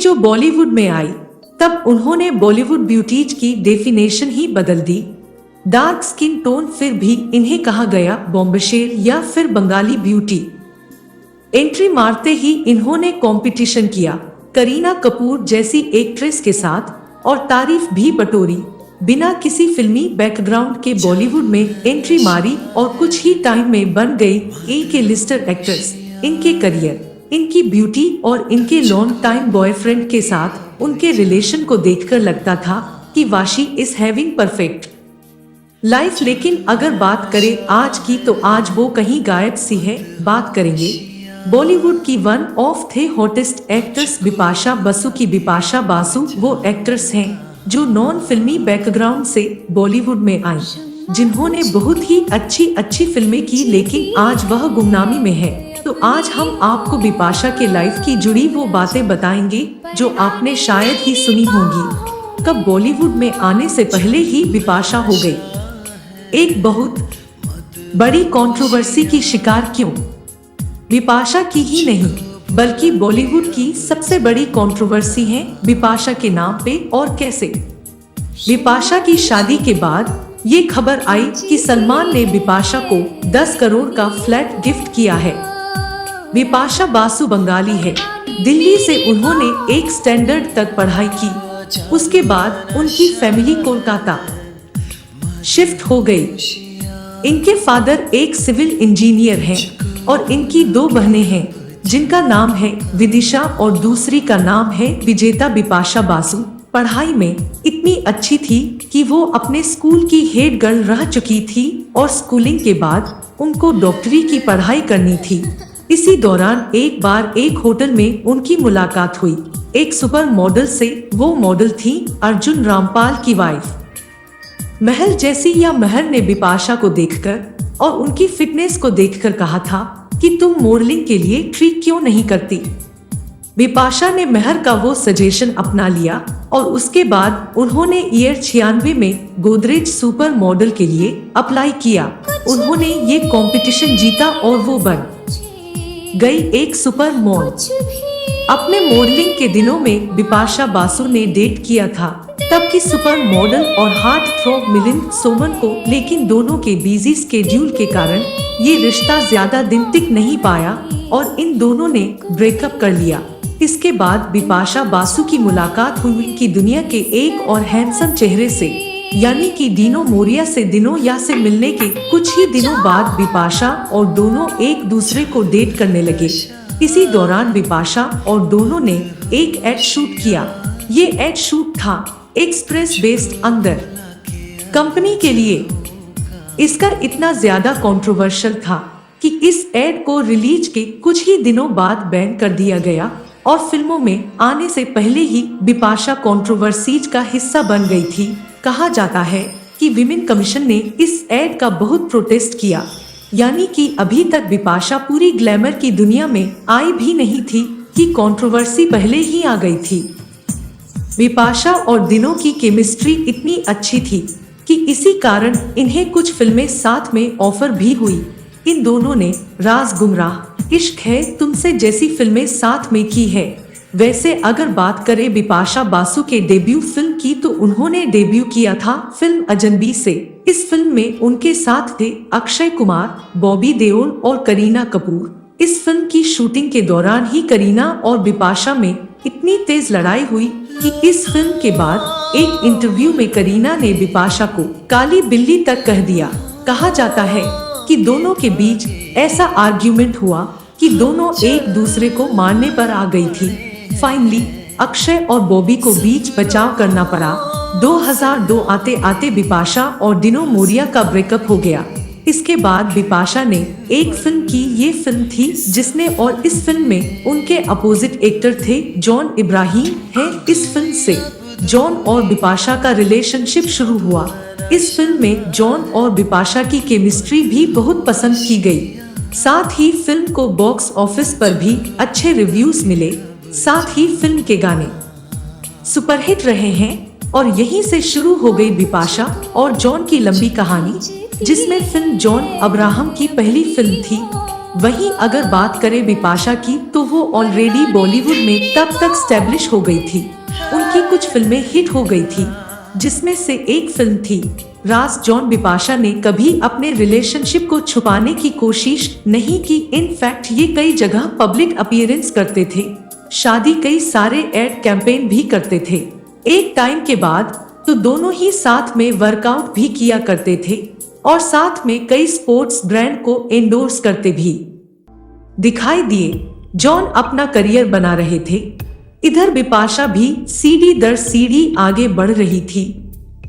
जो बॉलीवुड में आई तब उन्होंने बॉलीवुड ब्यूटीज की डेफिनेशन ही बदल दी। डार्क स्किन टोन, फिर भी इन्हें कहा गया बॉम्बशेर या फिर बंगाली ब्यूटी। एंट्री मारते ही इन्होंने कंपटीशन किया करीना कपूर जैसी एक्ट्रेस के साथ और तारीफ भी बटोरी। बिना किसी फिल्मी बैकग्राउंड के बॉलीवुड में एंट्री मारी और कुछ ही टाइम में बन गई ए लिस्टर एक्ट्रेस। इनके करियर, इनकी ब्यूटी और इनके लॉन्ग टाइम बॉयफ्रेंड के साथ उनके रिलेशन को देखकर लगता था कि Vashi is having perfect life. लेकिन अगर बात करें आज की तो आज वो कहीं गायब सी है। बात करेंगे बॉलीवुड की one of the hottest actress Bipasha Basu की। बिपाशा बासु वो एक्ट्रेस हैं जो नॉन फिल्मी बैकग्राउंड से बॉलीवुड में आई, जिन्होंने बहुत ही अच्छी फिल्में की, लेकिन आज वह गुमनामी में है। तो आज हम आपको बिपाशा के लाइफ की जुड़ी वो बातें बताएंगे जो आपने शायद ही सुनी होंगी। कब बॉलीवुड में आने से पहले ही बिपाशा हो गई एक बहुत बड़ी कंट्रोवर्सी की शिकार। क्यों? बिपाशा की ही नहीं बल्कि बॉलीवुड की सबसे बड़ी कंट्रोवर्सी है बिपाशा के नाम पे। और कैसे? बिपाशा की शादी के बाद ये खबर आई कि सलमान ने बिपाशा को 10 करोड़ का फ्लैट गिफ्ट किया है। बिपाशा बासु बंगाली है। दिल्ली से उन्होंने एक स्टैंडर्ड तक पढ़ाई की, उसके बाद उनकी फैमिली कोलकाता शिफ्ट हो गई। इनके फादर एक सिविल इंजीनियर हैं और इनकी 2 बहनें हैं जिनका नाम है विदिशा और दूसरी का नाम है विजेता। बिपाशा बासु पढ़ाई में इतनी अच्छी थी कि वो अपने स्कूल की हेड गर्ल रह चुकी थी और स्कूलिंग के बाद उनको डॉक्टरी की पढ़ाई करनी थी। इसी दौरान एक बार एक होटल में उनकी मुलाकात हुई एक सुपर मॉडल से। वो मॉडल थी अर्जुन रामपाल की वाइफ। महल जैसी या महर ने बिपाशा को देखकर और उनकी फिटनेस को देखकर कहा था कि तुम मॉडलिंग के लिए ट्री क्यों नहीं करती। बिपाशा ने महर का वो सजेशन अपना लिया और उसके बाद उन्होंने ईयर 96 में गोदरेज सुपर मॉडल के लिए अप्लाई किया। उन्होंने ये कंपटीशन जीता और वो बन गई एक सुपर मॉडल। अपने मॉडलिंग के दिनों में बिपाशा बासु ने डेट किया था तब की सुपर मॉडल और हार्ट थ्रॉब मिलिंद सोमन को, लेकिन दोनों के बिजी स्केड्यूल के कारण ये रिश्ता ज्यादा दिन टिक नहीं पाया और इन दोनों ने ब्रेकअप कर लिया। इसके बाद बिपाशा बासु की मुलाकात हुई कि दुनिया के एक और हैंडसम चेहरे से, यानी कि डीनो मोरिया से। डिनोया से मिलने के कुछ ही दिनों बाद बिपाशा और दोनों एक दूसरे को डेट करने लगे। इसी दौरान बिपाशा और दोनों ने एक एड शूट किया। ये एड शूट था एक्सप्रेस बेस्ड अंदर कंपनी के लिए। इसका इतना ज्यादा कंट्रोवर्शियल था कि इस एड को रिलीज के कुछ ही दिनों बाद बैन कर दिया गया और फिल्मों में आने से पहले ही बिपाशा कंट्रोवर्सीज का हिस्सा बन गई थी। कहा जाता है कि विमेन कमीशन ने इस एड का बहुत प्रोटेस्ट किया, यानी कि अभी तक बिपाशा पूरी ग्लैमर की दुनिया में आई भी नहीं थी कि कंट्रोवर्सी पहले ही आ गई थी। बिपाशा और डिनो की केमिस्ट्री इतनी अच्छी थी कि इसी कारण इन्हें कुछ फिल्में साथ में ऑफर भी हुई। इन दोनों ने राज गुमराह, इश्क है तुमसे जैसी फिल्में साथ में की है। वैसे अगर बात करें बिपाशा बासु के डेब्यू फिल्म की तो उन्होंने डेब्यू किया था फिल्म अजनबी से। इस फिल्म में उनके साथ थे अक्षय कुमार, बॉबी देओल और करीना कपूर। इस फिल्म की शूटिंग के दौरान ही करीना और बिपाशा में इतनी तेज लड़ाई हुई कि इस फिल्म के बाद एक इंटरव्यू में करीना ने बिपाशा को काली बिल्ली तक कह दिया। कहा जाता है कि दोनों के बीच ऐसा आर्ग्यूमेंट हुआ कि दोनों एक दूसरे को मारने पर आ गई थी। फाइनली अक्षय और बॉबी को बीच बचाव करना पड़ा। 2002 आते आते बिपाशा और डिनो मोरिया का ब्रेकअप हो गया। इसके बाद बिपाशा ने एक फिल्म की। ये फिल्म थी जिसने, और इस फिल्म में उनके अपोजिट एक्टर थे जॉन इब्राहिम है। इस फिल्म से जॉन और बिपाशा का रिलेशनशिप शुरू हुआ। इस फिल्म में जॉन और बिपाशा की केमिस्ट्री भी बहुत पसंद की गई। साथ ही फिल्म को बॉक्स ऑफिस पर भी अच्छे रिव्यूज मिले। साथ ही फिल्म के गाने सुपरहिट रहे हैं और यहीं से शुरू हो गई बिपाशा और जॉन की लंबी कहानी, जिसमें फिल्म जॉन अब्राहम की पहली फिल्म थी। वहीं अगर बात करें बिपाशा की तो वो ऑलरेडी बॉलीवुड में तब तक स्टैब्लिश हो गई थी। उनकी कुछ फिल्में हिट हो गई थी, जिसमें से एक फिल्म थी राज। जॉन बिपाशा ने कभी अपने रिलेशनशिप को छुपाने की कोशिश नहीं की। इनफैक्ट ये कई जगह पब्लिक अपीयरेंस करते थे, शादी कई सारे एड कैंपेन भी करते थे। एक टाइम के बाद तो दोनों ही साथ में वर्कआउट भी किया करते थे और साथ में कई स्पोर्ट्स ब्रांड को एंडोर्स करते भी दिखाई दिए। जॉन अपना करियर बना रहे थे, इधर बिपाशा भी सीढ़ी दर सीढ़ी आगे बढ़ रही थी।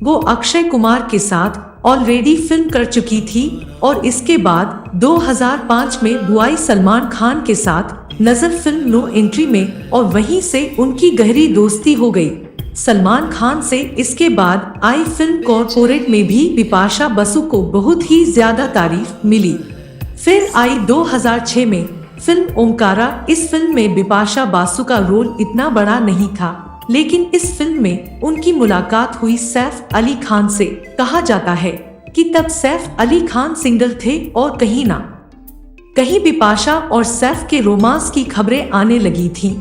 वो अक्षय कुमार के साथ ऑलरेडी फिल्म कर चुकी थी और इसके बाद 2005 में बुआई सलमान खान के साथ नजर फिल्म नो एंट्री में, और वहीं से उनकी गहरी दोस्ती हो गई सलमान खान से। इसके बाद आई फिल्म कॉर्पोरेट में भी बिपाशा बसु को बहुत ही ज्यादा तारीफ मिली। फिर आई 2006 में फिल्म ओमकारा। इस फिल्म में बिपाशा बासु का रोल इतना बड़ा नहीं था, लेकिन इस फिल्म में उनकी मुलाकात हुई सैफ अली खान से। कहा जाता है कि तब सैफ अली खान सिंगल थे और कहीं ना कहीं बिपाशा और सैफ के रोमांस की खबरें आने लगी थीं।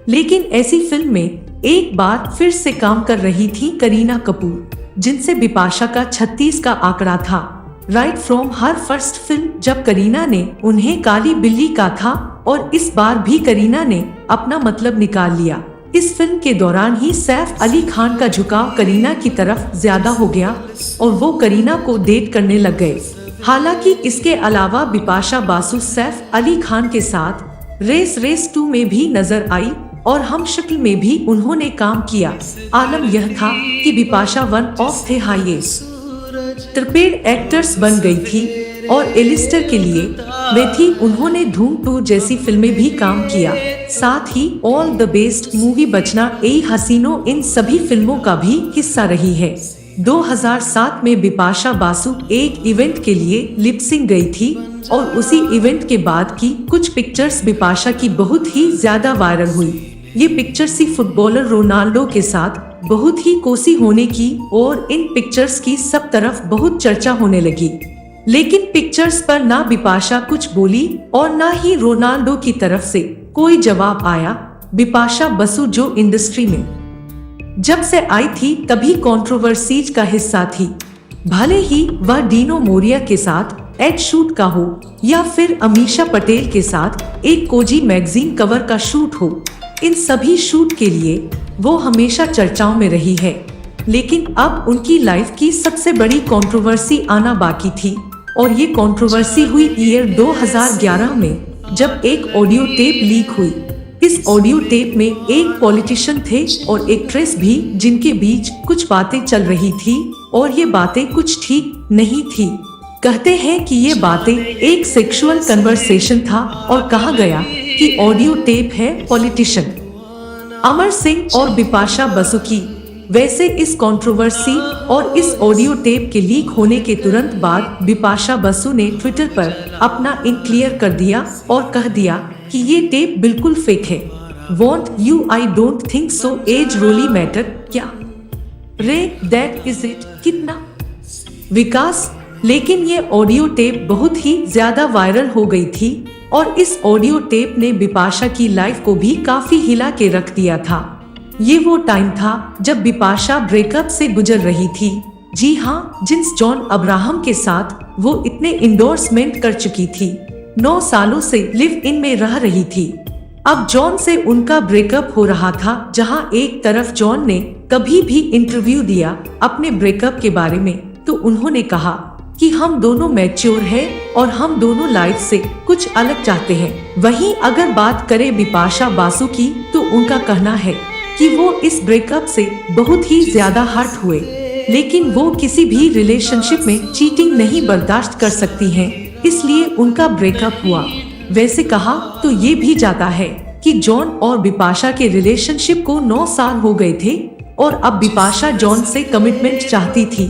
लेकिन ऐसी फिल्म में एक बार फिर से काम कर रही थी करीना कपूर, जिनसे बिपाशा का 36 का आंकड़ा था। Right from her first film जब करीना ने उन्हें काली बिल्ली का था, और इस बार भी करीना ने अपना मतलब निकाल लिया। इस फिल्म के दौरान ही सैफ अली खान का झुकाव करीना की तरफ ज्यादा हो गया और वो करीना को डेट करने लग गए। हालांकि इसके अलावा बिपाशा बासु सैफ अली खान के साथ रेस 2 में भी नजर आई और हम शक्ल में भी उन्होंने काम किया। आलम यह था कि Bipasha one of the highest ट्रिपेड एक्टर्स बन गई थी और एलिस्टर के लिए वे थी। उन्होंने धूम 2 जैसी फिल्में भी काम किया, साथ ही ऑल द बेस्ट मूवी, बचना, ए हसीनो, इन सभी फिल्मों का भी हिस्सा रही है। 2007 में बिपाशा बासु एक इवेंट के लिए लिपसिंग गई थी और उसी इवेंट के बाद की कुछ पिक्चर्स बिपाशा की बहुत ही ज्यादा वायरल हुई। ये पिक्चर्स ही फुटबॉलर रोनाल्डो के साथ बहुत ही कोसी होने की और इन पिक्चर्स की सब तरफ बहुत चर्चा होने लगी। लेकिन पिक्चर्स पर ना बिपाशा कुछ बोली और ना ही रोनाल्डो की तरफ से कोई जवाब आया। बिपाशा बसु जो इंडस्ट्री में जब से आई थी तभी कंट्रोवर्सीज का हिस्सा थी, भले ही वह डीनो मोरिया के साथ एड शूट का हो या फिर अमीषा पटेल के साथ एक कोजी मैगजीन कवर का शूट हो। इन सभी शूट के लिए वो हमेशा चर्चाओं में रही है। लेकिन अब उनकी लाइफ की सबसे बड़ी कंट्रोवर्सी आना बाकी थी और ये कंट्रोवर्सी हुई ईयर 2011 में, जब एक ऑडियो टेप लीक हुई। इस ऑडियो टेप में एक पॉलिटिशियन थे और एक्ट्रेस भी, जिनके बीच कुछ बातें चल रही थी और ये बातें कुछ ठीक नहीं थी। कहते हैं कि ये बातें एक सेक्सुअल कन्वर्सेशन था और कहा गया कि ऑडियो टेप है पॉलिटिशियन अमर सिंह और बिपाशा बसु की। वैसे इस कंट्रोवर्सी और इस ऑडियो टेप के लीक होने के तुरंत बाद बिपाशा बसु ने ट्विटर पर अपना इन क्लियर कर दिया और कह दिया कि ये टेप बिल्कुल फेक है। Want you I don't think so as रोली मैटर क्या रे दैट इज इट। कितना विकास। लेकिन ये ऑडियो टेप बहुत ही ज्यादा वायरल हो गई थी और इस ऑडियो टेप ने बिपाशा की लाइफ को भी काफी हिला के रख दिया था। ये वो टाइम था जब बिपाशा ब्रेकअप से गुजर रही थी। जी हाँ, जिन्स जॉन अब्राहम के साथ वो इतने इंडोर्समेंट कर चुकी थी, 9 सालों से लिव इन में रह रही थी। अब जॉन से उनका ब्रेकअप हो रहा था। जहाँ एक तरफ जॉन ने कभी भी इंटरव्यू दिया अपने ब्रेकअप के बारे में तो उन्होंने कहा कि हम दोनों मैच्योर हैं और हम दोनों लाइफ से कुछ अलग चाहते हैं। वहीं अगर बात करें बिपाशा बासु की तो उनका कहना है कि वो इस ब्रेकअप से बहुत ही ज्यादा हर्ट हुए, लेकिन वो किसी भी रिलेशनशिप में चीटिंग नहीं बर्दाश्त कर सकती हैं, इसलिए उनका ब्रेकअप हुआ। वैसे कहा तो ये भी जाता है कि जॉन और बिपाशा के रिलेशनशिप को 9 साल हो गए थे और अब बिपाशा जॉन से कमिटमेंट चाहती थी।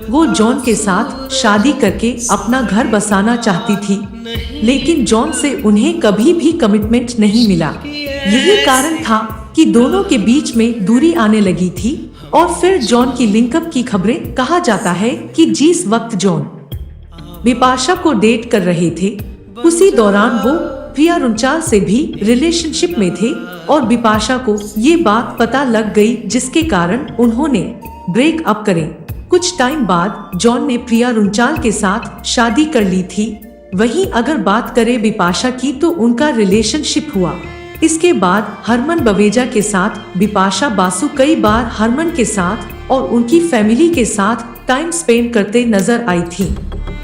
वो जॉन के साथ शादी करके अपना घर बसाना चाहती थी, लेकिन जॉन से उन्हें कभी भी कमिटमेंट नहीं मिला। यही कारण था कि दोनों के बीच में दूरी आने लगी थी और फिर जॉन की लिंकअप की खबरें। कहा जाता है कि जिस वक्त जॉन बिपाशा को डेट कर रहे थे उसी दौरान वो प्रिया रुंचाल से भी रिलेशनशिप में थे और बिपाशा को ये बात पता लग गई, जिसके कारण उन्होंने ब्रेक अप करें। कुछ टाइम बाद जॉन ने प्रिया रुंचाल के साथ शादी कर ली थी। वहीं अगर बात करें बिपाशा की तो उनका रिलेशनशिप हुआ। इसके बाद हरमन बवेजा के साथ बिपाशा बासु कई बार हरमन के साथ और उनकी फैमिली के साथ टाइम स्पेंड करते नजर आई थी।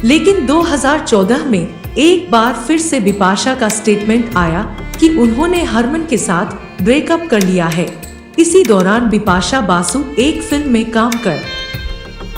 लेकिन 2014 में एक बार फिर से बिपाशा का स्टेटमेंट आया कि उन्होंने हरमन के साथ ब्रेकअप कर लिया है। इसी दौरान बिपाशा बासु एक फिल्म में काम कर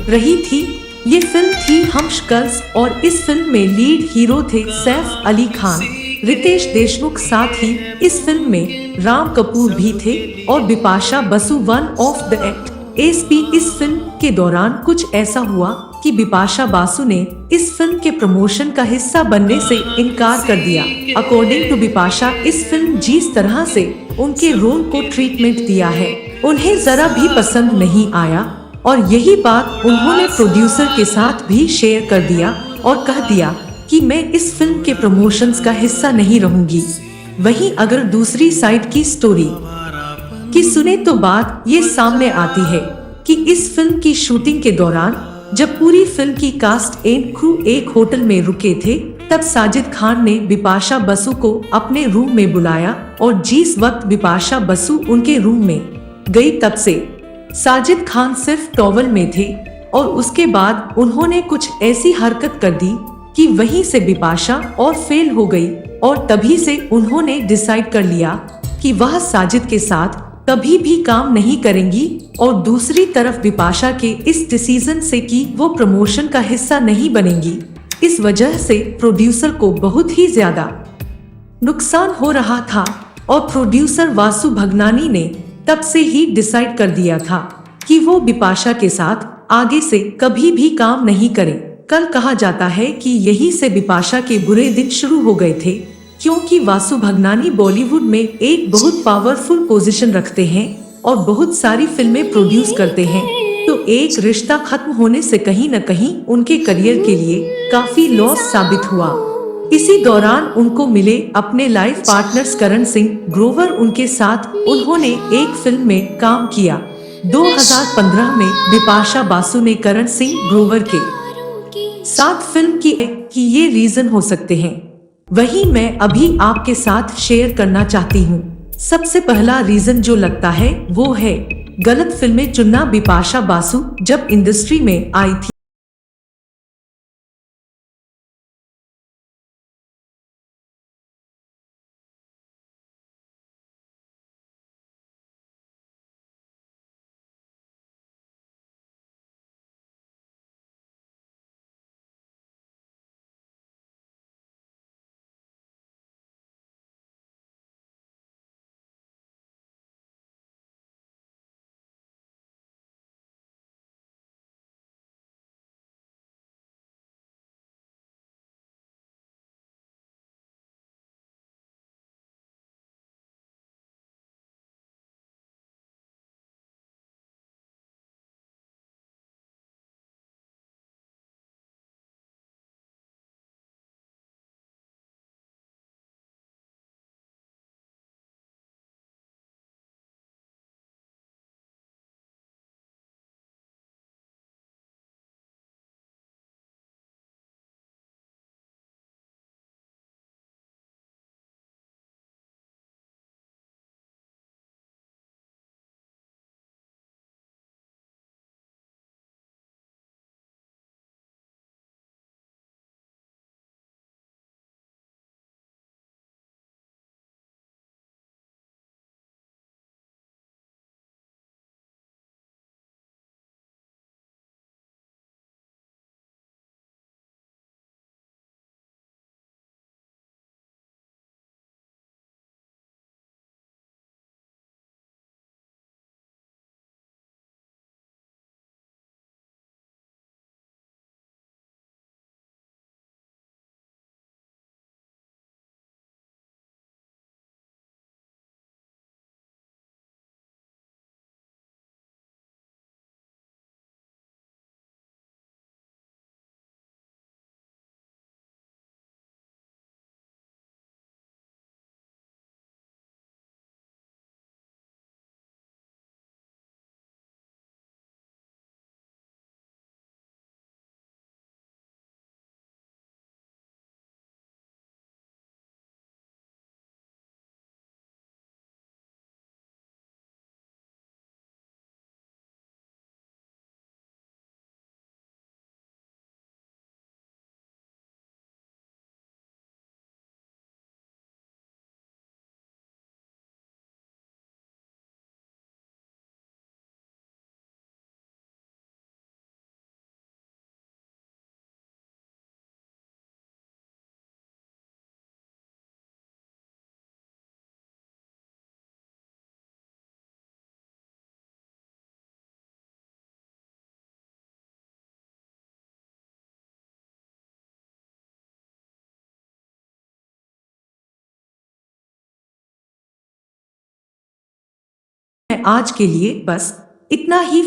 रही थी। ये फिल्म थी हम शक्ल्स और इस फिल्म में लीड हीरो थे सैफ अली खान, रितेश देशमुख, साथ ही इस फिल्म में राम कपूर भी थे और Bipasha Basu one of the act SP. इस फिल्म के दौरान कुछ ऐसा हुआ कि बिपाशा बासु ने इस फिल्म के प्रमोशन का हिस्सा बनने से इनकार कर दिया। अकॉर्डिंग टू बिपाशा, इस फिल्म जिस तरह से उनके रोल को ट्रीटमेंट दिया है उन्हें जरा भी पसंद नहीं आया और यही बात उन्होंने प्रोड्यूसर के साथ भी शेयर कर दिया और कह दिया कि मैं इस फिल्म के प्रमोशंस का हिस्सा नहीं रहूंगी। वहीं अगर दूसरी साइड की स्टोरी की सुने तो बात ये सामने आती है कि इस फिल्म की शूटिंग के दौरान जब पूरी फिल्म की कास्ट एंड क्रू एक होटल में रुके थे, तब साजिद खान ने बिपाशा बसु को अपने रूम में बुलाया और जिस वक्त बिपाशा बसु उनके रूम में गई तब से साजिद खान सिर्फ टॉवल में थे और उसके बाद उन्होंने कुछ ऐसी हरकत कर दी कि वहीं से बिपाशा और फेल हो गई और तभी से उन्होंने डिसाइड कर लिया कि वह साजिद के साथ कभी भी काम नहीं करेंगी। और दूसरी तरफ बिपाशा के इस डिसीजन से कि वो प्रमोशन का हिस्सा नहीं बनेंगी, इस वजह से प्रोड्यूसर को बहुत ही ज्यादा नुकसान हो रहा था और प्रोड्यूसर वासु भगनानी ने तब से ही डिसाइड कर दिया था कि वो बिपाशा के साथ आगे से कभी भी काम नहीं करें। कल कहा जाता है कि यही से बिपाशा के बुरे दिन शुरू हो गए थे, क्योंकि वासु भगनानी बॉलीवुड में एक बहुत पावरफुल पोजीशन रखते हैं और बहुत सारी फिल्में प्रोड्यूस करते हैं। तो एक रिश्ता खत्म होने से कहीं न कहीं उनके करियर के लिए काफी लॉस साबित हुआ। इसी दौरान उनको मिले अपने लाइफ पार्टनर्स करण सिंह ग्रोवर, उनके साथ उन्होंने एक फिल्म में काम किया। 2015 में बिपाशा बासु ने करण सिंह ग्रोवर के साथ फिल्म की कि ये रीजन हो सकते हैं, वही मैं अभी आपके साथ शेयर करना चाहती हूँ। सबसे पहला रीजन जो लगता है वो है गलत फिल्में चुनना। बिपाशा बासु जब इंडस्ट्री में आई थी आज के लिए बस इतना ही।